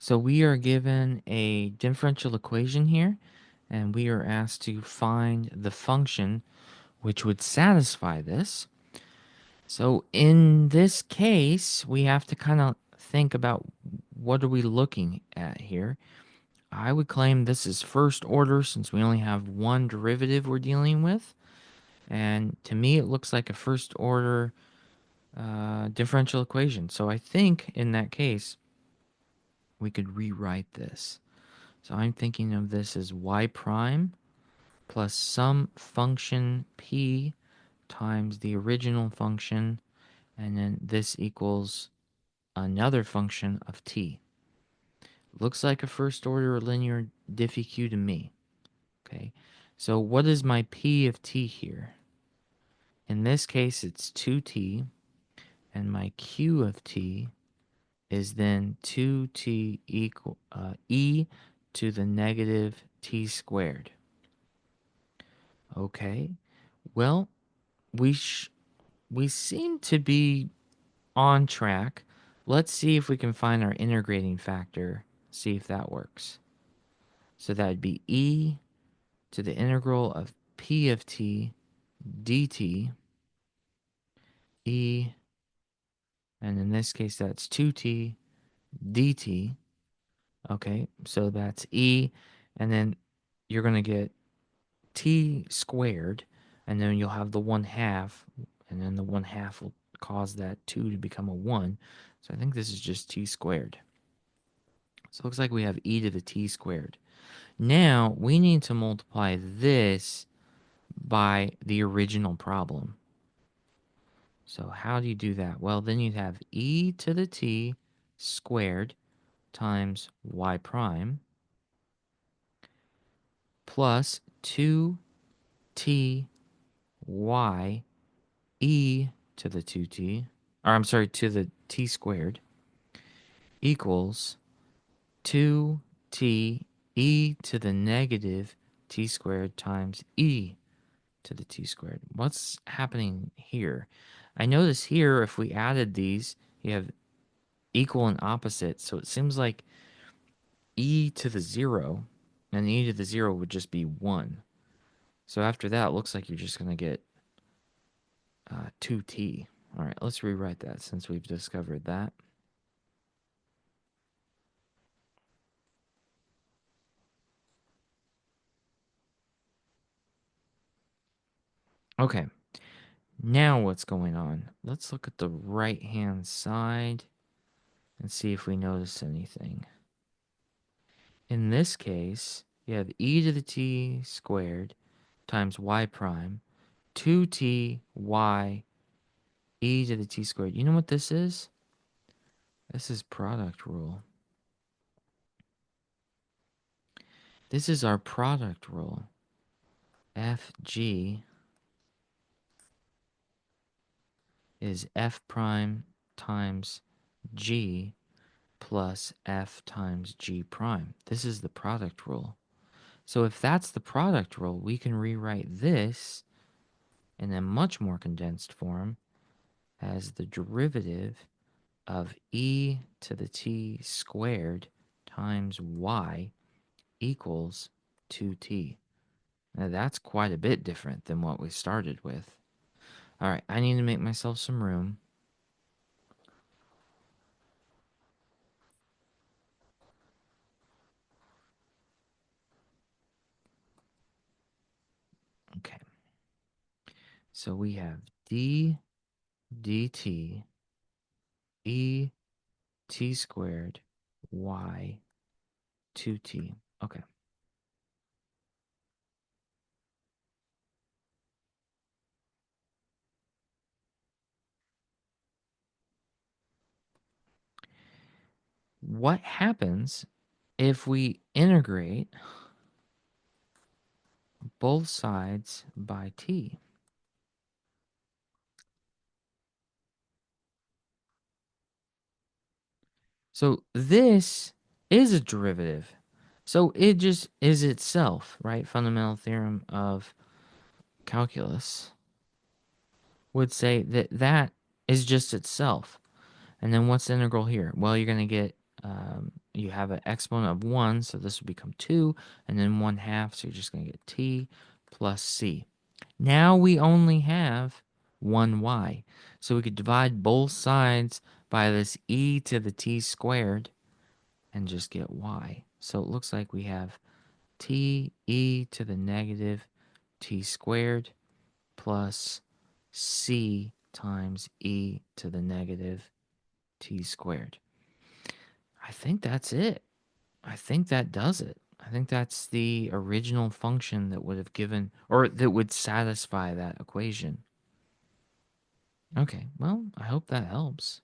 So we are given a differential equation here, and we are asked to find the function which would satisfy this. So in this case, we have to kind of think about what are we looking at here. I would claim this is first order since we only have one derivative we're dealing with. And to me, it looks like a first order differential equation. So I think in that case, we could rewrite this. So I'm thinking of this as y prime plus some function p times the original function, and then this equals another function of t. Looks like a first order linear diffeq to me. Okay, so what is my p of t here? In this case, it's 2t, and my q of t is then 2t equal e to the negative t squared. Okay, well, we seem to be on track. Let's see if we can find our integrating factor, see if that works. So that would be e to the integral of p of t dt, e, and in this case that's 2t dt. Okay, so that's e, and then you're going to get t squared, and then you'll have the 1/2, and then the 1/2 will cause that 2 to become a 1. So I think this is just t squared. So it looks like we have e to the t squared. Now we need to multiply this by the original problem. So how do you do that? Well, then you'd have e to the t squared times y prime plus 2t y e to the 2t, or I'm sorry, to the t squared equals 2t e to the negative t squared times e to the t squared. What's happening here? I notice here if we added these, you have equal and opposite, so it seems like e to the 0 and e to the 0 would just be 1. So after that, it looks like you're just going to get 2t. All right, let's rewrite that since we've discovered that. Okay, now what's going on? Let's look at the right-hand side and see if we notice anything. In this case, you have e to the t squared times y prime, 2t y e to the t squared. You know what this is? This is product rule. This is our product rule. Fg is f prime times g plus f times g prime. This is the product rule. So if that's the product rule, we can rewrite this in a much more condensed form as the derivative of e to the t squared times y equals 2t. Now that's quite a bit different than what we started with. All right, I need to make myself some room. Okay, so we have d dt e t squared y 2t. Okay. What happens if we integrate both sides by t? So this is a derivative. So it just is itself, right? Fundamental theorem of calculus would say that that is just itself. And then what's the integral here? Well, you're going to get you have an exponent of 1, so this will become 2, and then 1/2, so you're just going to get t plus c. Now we only have 1y, so we could divide both sides by this e to the t squared and just get y. So it looks like we have t e to the negative t squared plus c times e to the negative t squared. I think that's it. I think that does it. I think that's the original function that would have given, or that would satisfy that equation. Okay, well, I hope that helps.